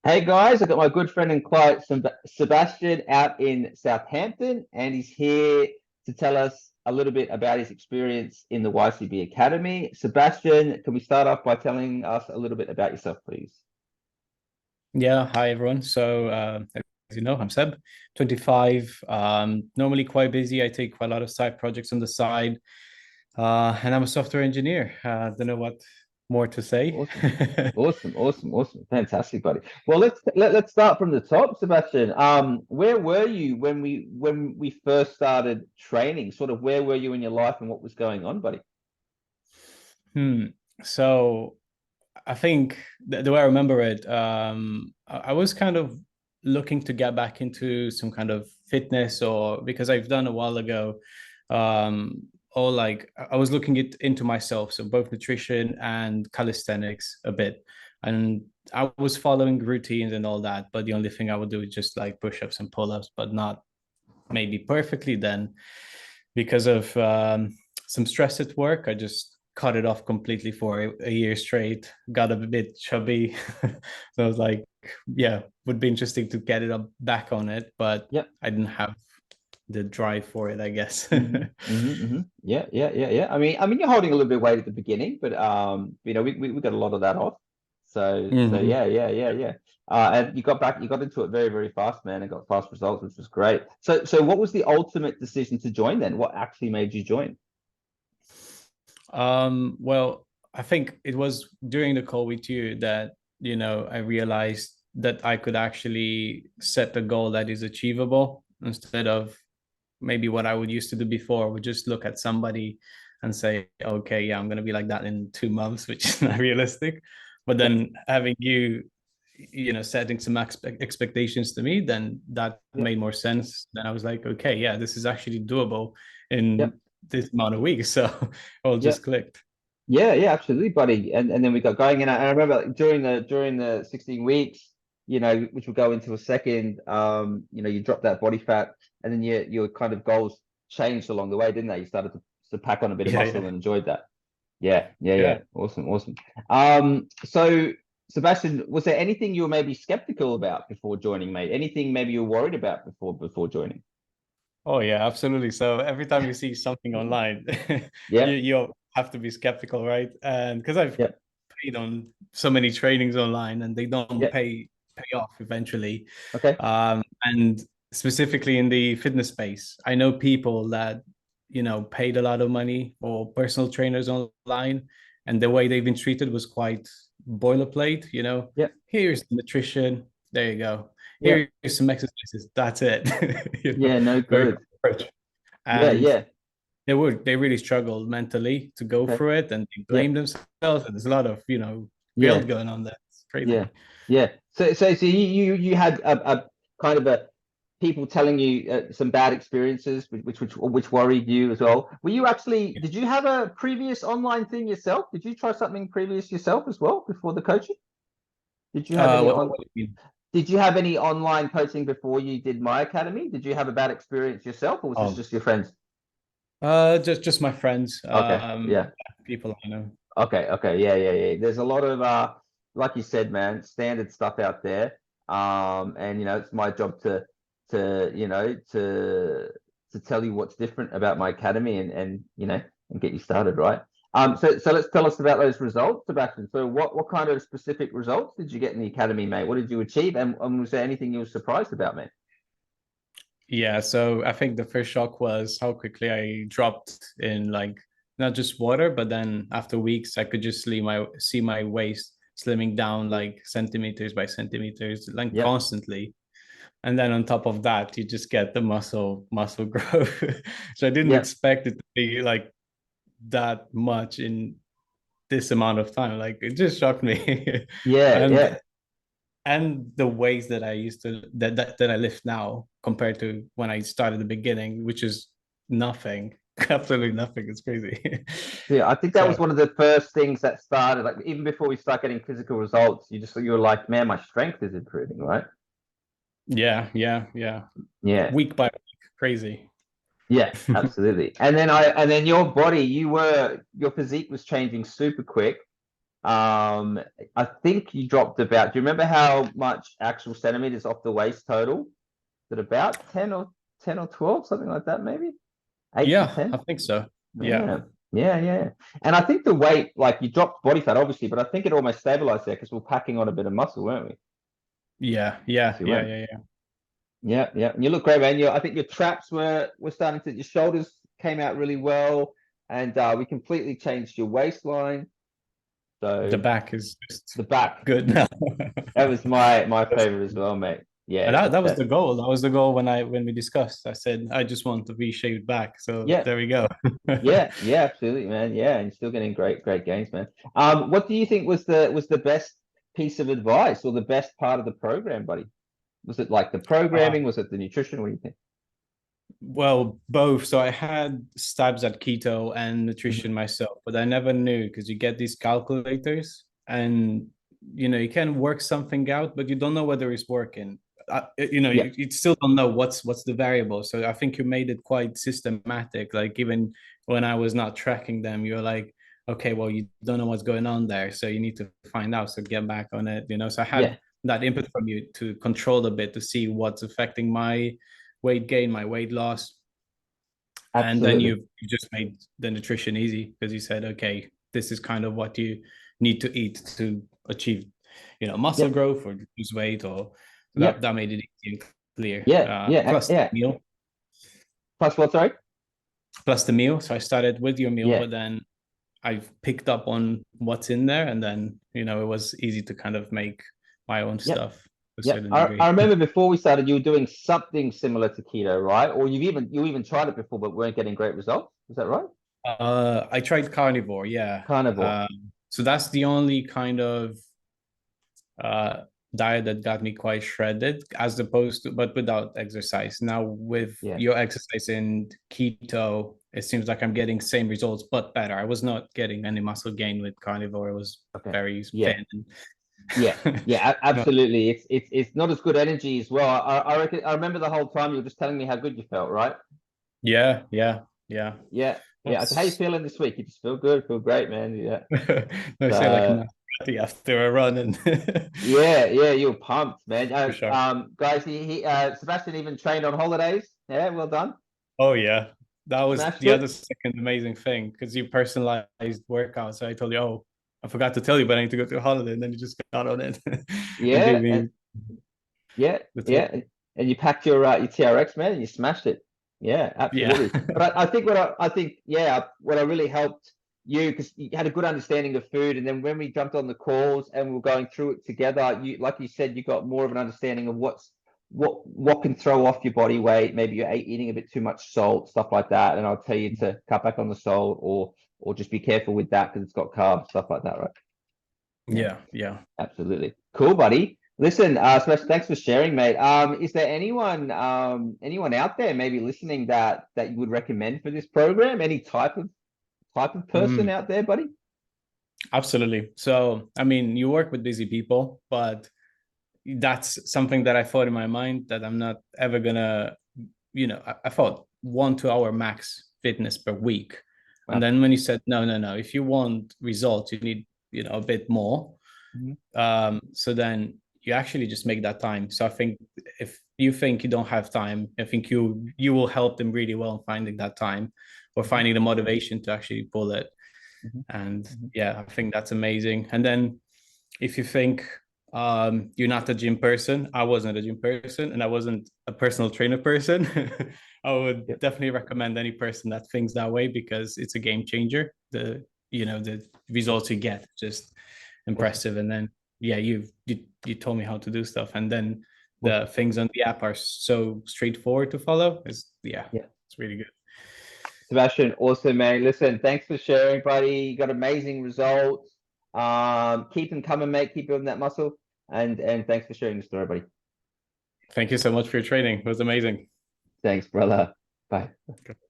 Hey guys, I've got my good friend and client Sebastian out in Southampton, and he's here to tell us a little bit about his experience in the YCB Academy. Sebastian, can we start off by telling us a little bit about yourself, please? Yeah, hi everyone. As you know, I'm Seb, 25. Normally quite busy. I take quite a lot of side projects on the side, and I'm a software engineer. Don't know what more to say. Awesome, awesome, fantastic, buddy. Well, let's start from the top, Sebastian. Where were you when we first started training? Sort of where were you in your life and what was going on, buddy? Hmm. So I think the way I remember it, I was kind of looking to get back into some kind of fitness, or because I've done a while ago, um, or like I was looking into myself, so both nutrition and calisthenics a bit, and I was following routines and all that, but the only thing I would do is just like push-ups and pull-ups, but not maybe perfectly then because of some stress at work. I just cut it off completely for a year straight, got a bit chubby. So I was like, yeah, would be interesting to get it up back on it, but Yep. I didn't have the drive for it, I guess. Yeah. I mean, you're holding a little bit of weight at the beginning, but we got a lot of that off. So Hmm. yeah. And you got into it very, very fast, man, and got fast results, which was great. So what was the ultimate decision to join then? What actually made you join? Well, I think it was during the call with you that, I realized that I could actually set a goal that is achievable instead of maybe what I would used to do before, would just look at somebody and say, okay, yeah, I'm going to be like that in 2 months, which is not realistic. But Yep, then having you, setting some expectations to me, then that yep, made more sense. Then I was like, okay, yeah, this is actually doable yep, in this amount of weeks. So all yep. just clicked. Yeah, absolutely, buddy. And then we got going, and I remember like, during the 16 weeks, which we'll go into a second. You dropped that body fat, and then your kind of goals changed along the way, didn't they? You started to pack on a bit of Yeah, muscle yeah, and enjoyed that. Yeah. yeah. Awesome. So Sebastian, was there anything you were maybe skeptical about before joining, mate? Anything maybe you were worried about before joining? Oh yeah, absolutely. So every time you see something online, you Yeah, you have to be skeptical, right? And because I've yeah, paid on so many trainings online and they don't yeah. pay off eventually. Okay. And specifically in the fitness space, I know people that paid a lot of money for personal trainers online, and the way they've been treated was quite boilerplate. Yeah, Here's the nutrition, there you go. yeah, Here's some exercises, that's it. yeah. No Very good. approach. Yeah, And yeah. they really struggled mentally to go Okay. through it, and they Yeah, blame themselves, and there's a lot of yeah. guilt going on there. It's Yeah, crazy. yeah. So you had a kind of a people telling you some bad experiences, which worried you as well. Were you actually? Did you have a previous online thing yourself? Did you try something previous yourself as well before the coaching? Did you have any on? What do you mean? Did you have any online coaching before you did my academy? Did you have a bad experience yourself, or was this Oh, just your friends? just my friends, Okay, yeah. people I know. Okay. Yeah. There's a lot of like you said, man, standard stuff out there. And it's my job to you know to tell you what's different about my academy and get you started, right? So let's tell us about those results, Sebastian. So what kind of specific results did you get in the academy, mate? What did you achieve? And was there anything you were surprised about, mate? Yeah, so I think the first shock was how quickly I dropped in, like, not just water, but then after weeks I could just see my waist slimming down like centimeters by centimeters, like Yep. constantly. And then on top of that, you just get the muscle growth. So I didn't Yep. expect it to be like that much in this amount of time. Like, it just shocked me. Yeah. and Yeah. and the ways that I used to that I lift now compared to when I started the beginning, which is nothing, absolutely nothing. It's crazy. Yeah, I think that So was one of the first things that started, like even before we start getting physical results, you were like, man, my strength is improving, right? yeah. Yeah, Week by week, crazy. yeah, absolutely. And then your body, your physique was changing super quick. I think you dropped about, do you remember how much actual centimeters off the waist total? Is it about 10 or 12, something like that, maybe? 8 to Yeah, 10? I think so. Yeah. Yeah. Yeah, yeah. And I think the weight, like you dropped body fat, obviously, but I think it almost stabilized there because we're packing on a bit of muscle, weren't we? Yeah, Yes, yeah, you yeah, went. yeah, yeah. Yeah, yeah. And you look great, man. I think your traps were starting to, your shoulders came out really well, and we completely changed your waistline. The So back is just the back, good now. that was my That's- favorite as well, mate. Yeah, that was the goal. That was the goal when we discussed. I said I just want a V-shaped back. So yeah, there we go. yeah, absolutely, man. Yeah, and you're still getting great gains, man. What do you think was the best piece of advice or the best part of the program, buddy? Was it like the Uh, programming? Was it the nutrition? What do you think? well, both. So I had stabs at keto and Mhm. nutrition myself, but I never knew because you get these calculators and you can work something out, but you don't know whether it's working. Yeah, You still don't know what's the variable. So I think you made it quite systematic. Like even when I was not tracking them, you're like, okay, well, you don't know what's going on there, so you need to find out. So get back on it. So I had yeah, that input from you to control a bit to see what's affecting my weight gain, my weight loss, and then absolutely. you just made the nutrition easy because you said, okay, this is kind of what you need to eat to achieve, muscle Yep, growth or lose weight, or so that yep, that made it easy and clear. yeah, Plus the yeah. meal, Plus what, sorry? plus the meal. So I started with your meal, Yeah, but then I've picked up on what's in there, and then it was easy to kind of make my own yep, stuff to a yep. certain I degree. remember before we started, you were doing something similar to keto, right? Or you even tried it before, but weren't getting great results. Is that right? I tried carnivore, yeah. Carnivore. So that's the only kind of uh, diet that got me quite shredded, as opposed to, but without exercise. Now with Yeah. your exercise in keto, it seems like I'm getting same results but better. I was not getting any muscle gain with carnivore. It was Okay. very Yeah. thin. Yeah. Yeah. Absolutely. It's not as good energy as well. I reckon. I remember the whole time you were just telling me how good you felt, right? Yeah, yeah, yeah. Yeah. Yeah. I said, how you That's feeling this week? You just feel good. Feel great, man. Yeah. I say like So I'm not sweaty after a run and yeah. Yeah. You're pumped, man. for sure. Guys, Sebastian even trained on holidays. Yeah. Well done. Oh yeah. That was Smashed the it. other second amazing thing because you personalized workouts. So I told you, oh, I forgot to tell you, but I need to go to a holiday, and then you just got on it and gave Yeah. me Yeah, the tip. yeah, and you packed your TRX, man, and you smashed it. Yeah, Yeah. absolutely. But I think I think what I really helped you because you had a good understanding of food, and then when we jumped on the calls and we were going through it together, you like you said, you got more of an understanding of what can throw off your body weight. Maybe you're eating a bit too much salt, stuff like that, and I'll tell you to cut back on the salt or just be careful with that because it's got carbs, stuff like that, right? Yeah. Yeah. Yeah. Absolutely. Cool, buddy. Listen, Sebastian, thanks for sharing, mate. Is there anyone out there maybe listening that you would recommend for this program? Any type of person Mm, out there, buddy? absolutely. So, I mean, you work with busy people, but that's something that I thought in my mind that I'm not ever gonna, I thought 1 2 hour max fitness per week. And Wow. then when you said, no, no, no, if you want results, you need, a bit more. Mhm. So then you actually just make that time. So I think if you think you don't have time, I think you will help them really well in finding that time or Mhm. finding the motivation to actually pull it. Mhm. And Mhm. yeah, I think that's amazing. And then if you think you're not a gym person, I wasn't a gym person and I wasn't a personal trainer person, I would Yep. definitely recommend any person that thinks that way because it's a game changer. The results you get just Awesome. impressive. And then yeah, you told me how to do stuff, and then Awesome. the things on the app are so straightforward to follow. Yeah. It's really good. Sebastian, awesome, man. Listen, thanks for sharing, buddy. You got amazing results. Keep them coming, mate. Keep building that muscle. And thanks for sharing the story, buddy. Thank you so much for your training. It was amazing. Thanks, brother. Bye.